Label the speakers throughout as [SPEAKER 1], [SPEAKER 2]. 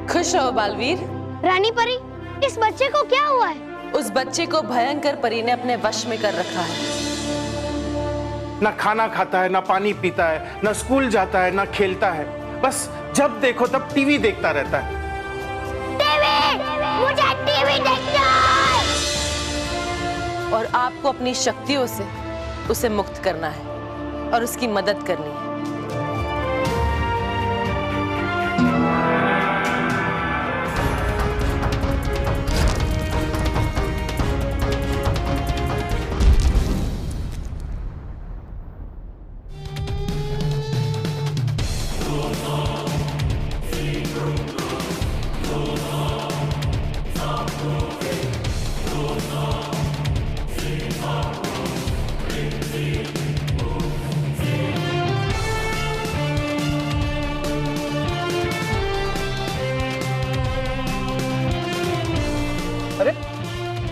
[SPEAKER 1] खुश रहो बालवीर।
[SPEAKER 2] रानी परी, इस बच्चे को क्या हुआ है?
[SPEAKER 1] उस बच्चे को भयंकर परी ने अपने वश में कर रखा है।
[SPEAKER 3] ना खाना खाता है, ना पानी पीता है, ना स्कूल जाता है, ना खेलता है। बस जब देखो तब टीवी देखता रहता है।
[SPEAKER 2] मुझे टीवी देखना है।
[SPEAKER 1] और आपको अपनी शक्तियों से उसे मुक्त करना है और उसकी मदद करनी है।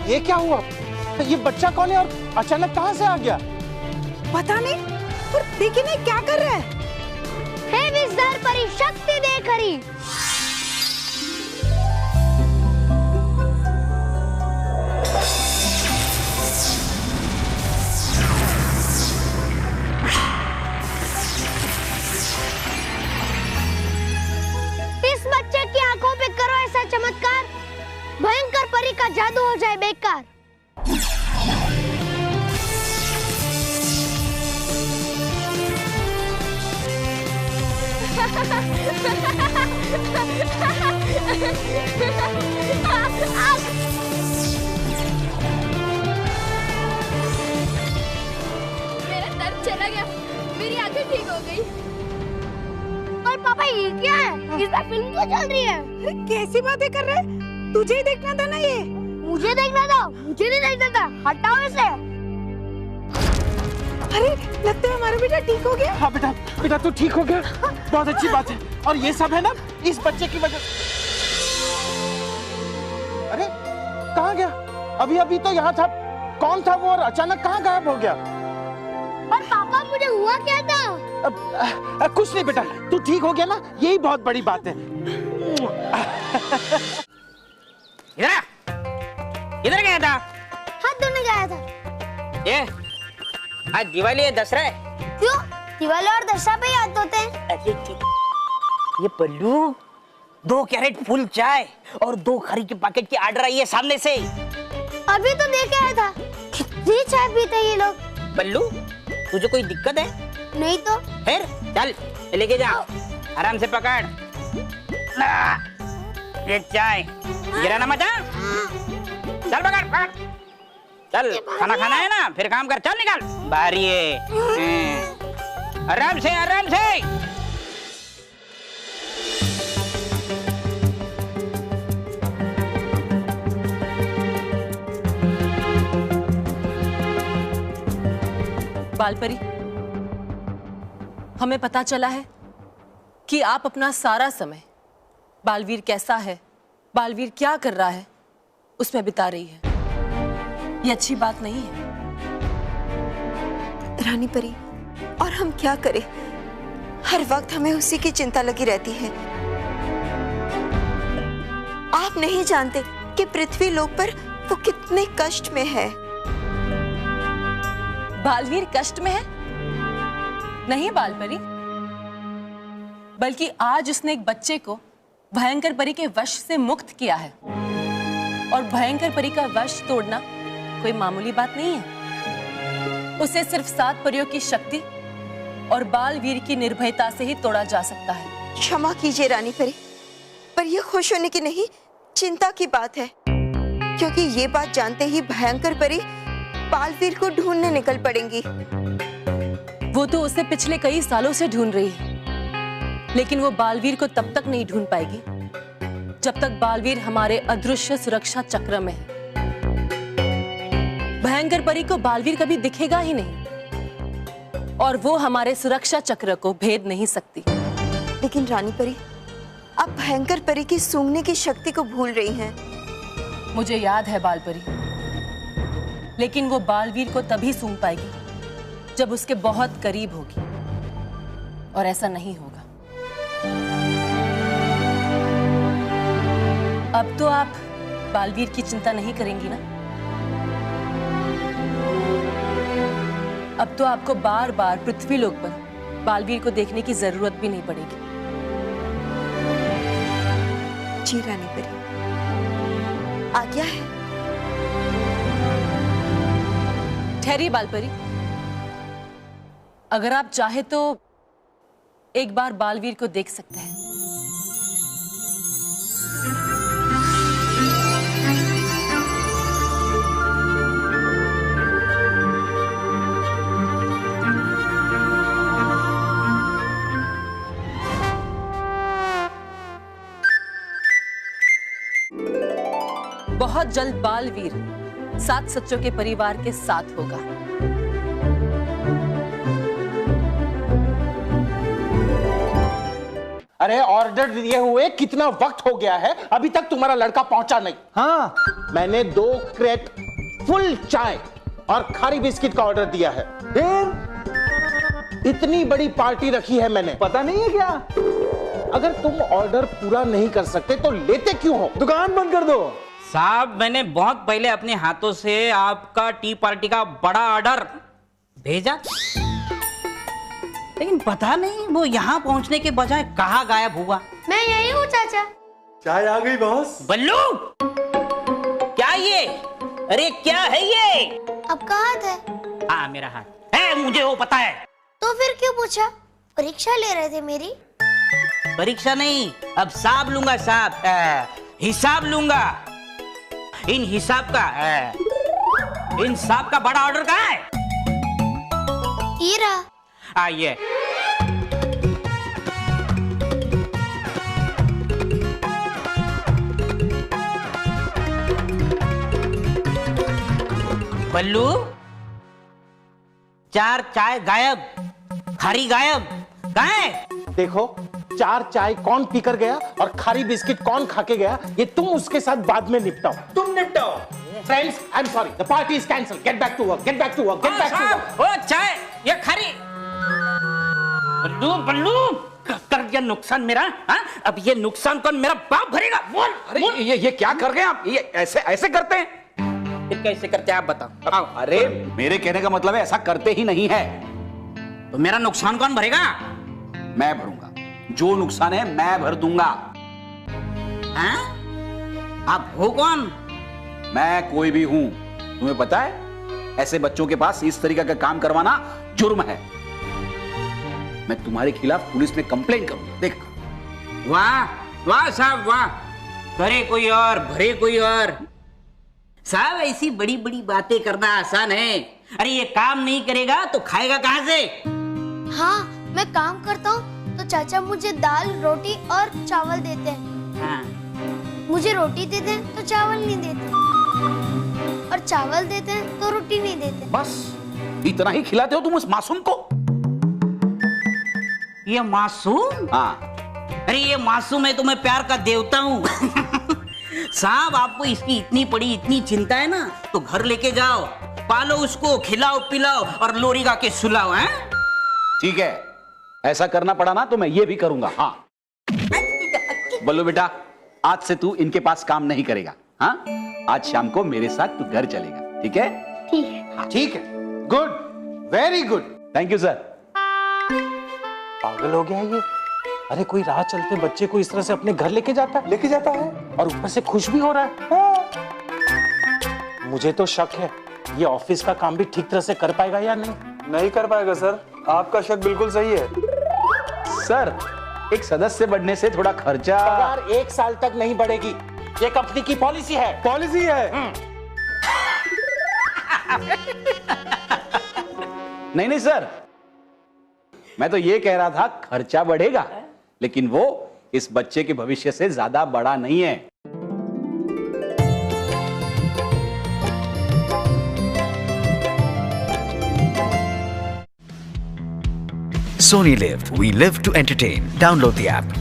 [SPEAKER 3] ये क्या हुआ? ये बच्चा कौन है और अचानक कहां से आ गया?
[SPEAKER 4] पता नहीं, पर देखिए ना क्या कर रहा है।
[SPEAKER 2] हे विजदार परी, शक्ति दे खरी। इस बच्चे की आंखों पे करो ऐसा चमत्कार, भयंकर परी का जादू हो जाए बेकार।
[SPEAKER 5] मेरा दर्द चला गया, मेरी आंखें ठीक हो गई।
[SPEAKER 2] और पापा ये क्या है? इस बार फिल्म क्यों चल रही है?
[SPEAKER 4] अरे कैसी बातें कर रहे हैं? तुझे ही देखना था ना ये।
[SPEAKER 2] मुझे देखना था, मुझे नहीं देखना था। हटाओ इसे।
[SPEAKER 4] अरे लगता है हमारा बेटा ठीक हो गया।
[SPEAKER 3] हाँ बेटा, बेटा तू ठीक हो गया, बहुत अच्छी बात है। और ये सब है ना इस बच्चे की वजह। अरे कहाँ गया? अभी अभी तो यहाँ था। कौन था वो और अचानक कहाँ गायब हो गया?
[SPEAKER 2] और पापा मुझे हुआ क्या था?
[SPEAKER 3] कुछ नहीं बेटा, तू ठीक हो गया ना, यही बहुत बड़ी बात है।
[SPEAKER 6] इधर गया था?
[SPEAKER 2] हाथ धोने गया था।
[SPEAKER 6] ये आज दिवाली है, दशहरा है।
[SPEAKER 2] क्यों? दिवाली और दशहरा पे याद होते हैं।
[SPEAKER 6] अरे ये पल्लू, 2 कैरेट फुल चाय और 2 खरी के पैकेट की ऑर्डर आई है सामने से।
[SPEAKER 2] अभी तो देख आया था। कितनी चाय पीते हैं ये लोग।
[SPEAKER 6] पल्लू तुझे कोई दिक्कत है?
[SPEAKER 2] नहीं तो।
[SPEAKER 6] फिर चल लेके जा, आराम से पकड़। ये चाय गिराना मत। चल पकड़ पकड़, चल खाना खाना है ना, फिर काम कर, चल निकल। बारी है, आराम से आराम से।
[SPEAKER 1] बालपरी, हमें पता चला है कि आप अपना सारा समय बालवीर कैसा है, बालवीर क्या कर रहा है, उसमें बिता रही है। ये अच्छी बात नहीं है।
[SPEAKER 7] रानी परी, और हम क्या करें? हर वक्त हमें उसी की चिंता लगी रहती है। आप नहीं जानते कि पृथ्वी लोक पर वो कितने कष्ट में है।
[SPEAKER 1] बालवीर कष्ट में है? नहीं बालपरी, बल्कि आज उसने एक बच्चे को भयंकर परी के वश से मुक्त किया है। और भयंकर परी का वश तोड़ना कोई मामूली बात नहीं है। उसे सिर्फ 7 परियों की शक्ति और बालवीर की निर्भयता से ही तोड़ा जा सकता है।
[SPEAKER 7] क्षमा कीजिए रानी परी, पर यह खुश होने की नहीं, चिंता की बात है। क्योंकि ये बात जानते ही भयंकर परी बालवीर को ढूंढने निकल पड़ेंगी।
[SPEAKER 1] वो तो उसे पिछले कई सालों से ढूंढ रही है, लेकिन वो बालवीर को तब तक नहीं ढूंढ पाएगी जब तक बालवीर हमारे अदृश्य सुरक्षा चक्र में है। भयंकर परी को बालवीर कभी दिखेगा ही नहीं और वो हमारे सुरक्षा चक्र को भेद नहीं सकती।
[SPEAKER 7] लेकिन रानी परी, आप भयंकर परी की सूंघने की शक्ति को भूल रही हैं।
[SPEAKER 1] मुझे याद है बालपरी, लेकिन वो बालवीर को तभी सूंघ पाएगी जब उसके बहुत करीब होगी, और ऐसा नहीं होगा। अब तो आप बालवीर की चिंता नहीं करेंगी ना? अब तो आपको बार बार पृथ्वी लोक पर बालवीर को देखने की जरूरत भी नहीं पड़ेगी।
[SPEAKER 7] जी रानी परी, आज्ञा है।
[SPEAKER 1] ठहरिए बालपरी, अगर आप चाहे तो एक बार बालवीर को देख सकते हैं। बहुत जल्द बालवीर 7 सच्चों के परिवार के साथ होगा।
[SPEAKER 3] अरे ऑर्डर दिए हुए कितना वक्त हो गया है, अभी तक तुम्हारा लड़का पहुंचा नहीं।
[SPEAKER 8] हाँ,
[SPEAKER 3] मैंने 2 क्रेट फुल चाय और खारी बिस्किट का ऑर्डर दिया है।
[SPEAKER 8] फिर
[SPEAKER 3] इतनी बड़ी पार्टी रखी है मैंने।
[SPEAKER 8] पता नहीं है क्या?
[SPEAKER 3] अगर तुम ऑर्डर पूरा नहीं कर सकते तो लेते क्यों हो?
[SPEAKER 8] दुकान बंद कर दो।
[SPEAKER 6] साहब, मैंने बहुत पहले अपने हाथों से आपका टी पार्टी का बड़ा ऑर्डर भेजा, लेकिन पता नहीं वो यहाँ पहुँचने के बजाय कहाँ गायब हुआ।
[SPEAKER 2] मैं यही हूँ चाचा।
[SPEAKER 8] चाय आ गई बॉस।
[SPEAKER 6] बल्लू, क्या ये? अरे क्या है ये?
[SPEAKER 2] आपका हाथ है?
[SPEAKER 6] हाँ, मेरा हाथ है, मुझे वो पता है।
[SPEAKER 2] तो फिर क्यों पूछा? परीक्षा ले रहे थे मेरी?
[SPEAKER 6] परीक्षा नहीं, अब साहब लूंगा, साहब हिसाब लूंगा। इन हिसाब का इन साहब का बड़ा ऑर्डर कहाँ है?
[SPEAKER 2] ये रहा।
[SPEAKER 6] आइए। बल्लू, 4 चाय गायब, खारी गायब, कहाँ है?
[SPEAKER 3] देखो, 4 चाय कौन पीकर गया और खारी बिस्किट कौन खा के गया, ये तुम उसके साथ बाद में निपटाओ।
[SPEAKER 8] तुम निपटाओ।
[SPEAKER 3] Friends, I am sorry, the party is cancel. Get back to work, get back to work, get back to work.
[SPEAKER 6] ओ चाय, ये खारी। बल्लू, बल्लू, कर दिया नुकसान मेरा। हाँ, अब ये नुकसान कौन मेरा बाप भरेगा? बोल।
[SPEAKER 9] अरे ये क्या कर गए आप? ये ऐसे करते हैं?
[SPEAKER 6] फिर कैसे करते हैं आप बताओ। आओ।
[SPEAKER 9] अरे मेरे कहने का मतलब है ऐसा करते ही नहीं है।
[SPEAKER 6] तो मेरा नुकसान कौन भरेगा?
[SPEAKER 9] मैं भरूंगा, जो नुकसान है मैं भर दूंगा।
[SPEAKER 6] हाँ? आप हो कौन?
[SPEAKER 9] मैं कोई भी हूं, तुम्हें पता है? ऐसे बच्चों के पास इस तरीके का काम करवाना जुर्म है। मैं तुम्हारे खिलाफ पुलिस में कंप्लेंट करूंगा। देख।
[SPEAKER 6] वाह वाह साहब, वाह। करे कोई और, भरे कोई और। साहब, ऐसी बड़ी बड़ी बातें करना आसान है। अरे ये काम नहीं करेगा तो खाएगा कहां से?
[SPEAKER 2] हाँ, मैं काम करता हूँ तो चाचा मुझे दाल, रोटी और चावल देते हैं।
[SPEAKER 6] हाँ।
[SPEAKER 2] मुझे रोटी देते हैं तो चावल नहीं देते, और चावल देते हैं तो रोटी नहीं देते।
[SPEAKER 9] बस इतना ही खिलाते हो तुम उस मासूम को?
[SPEAKER 6] ये मासूम?
[SPEAKER 9] हाँ।
[SPEAKER 6] अरे ये मासूम है तो मैं प्यार का देवता हूँ। साहब, आपको इसकी इतनी पड़ी, इतनी चिंता है ना, तो घर लेके जाओ, पालो उसको, खिलाओ पिलाओ और लोरी गा के सुलाओ। हैं?
[SPEAKER 9] ठीक है, ऐसा करना पड़ा ना तो मैं ये भी करूंगा। हाँ। बल्लू बेटा, आज से तू इनके पास काम नहीं करेगा। हाँ, आज शाम को मेरे साथ तू घर चलेगा, ठीक है?
[SPEAKER 2] ठीक है।
[SPEAKER 3] ठीक है, good, very good.
[SPEAKER 9] Thank you sir.
[SPEAKER 3] पागल हो गया ये। अरे कोई राह चलते बच्चे को इस तरह से अपने घर लेके जाता है और ऊपर से खुश भी हो रहा है। हाँ। मुझे तो शक है ये ऑफिस का काम भी ठीक तरह से कर पाएगा या नहीं
[SPEAKER 8] कर पाएगा सर, आपका शक बिल्कुल सही है।
[SPEAKER 9] सर, एक सदस्य बढ़ने से थोड़ा खर्चा।
[SPEAKER 3] पगार 1 साल तक नहीं बढ़ेगी, ये कंपनी की पॉलिसी है।
[SPEAKER 9] नहीं सर, मैं तो ये कह रहा था खर्चा बढ़ेगा, लेकिन वो इस बच्चे के भविष्य से ज्यादा बड़ा नहीं है।
[SPEAKER 10] Sony Live. We live to entertain. Download the app.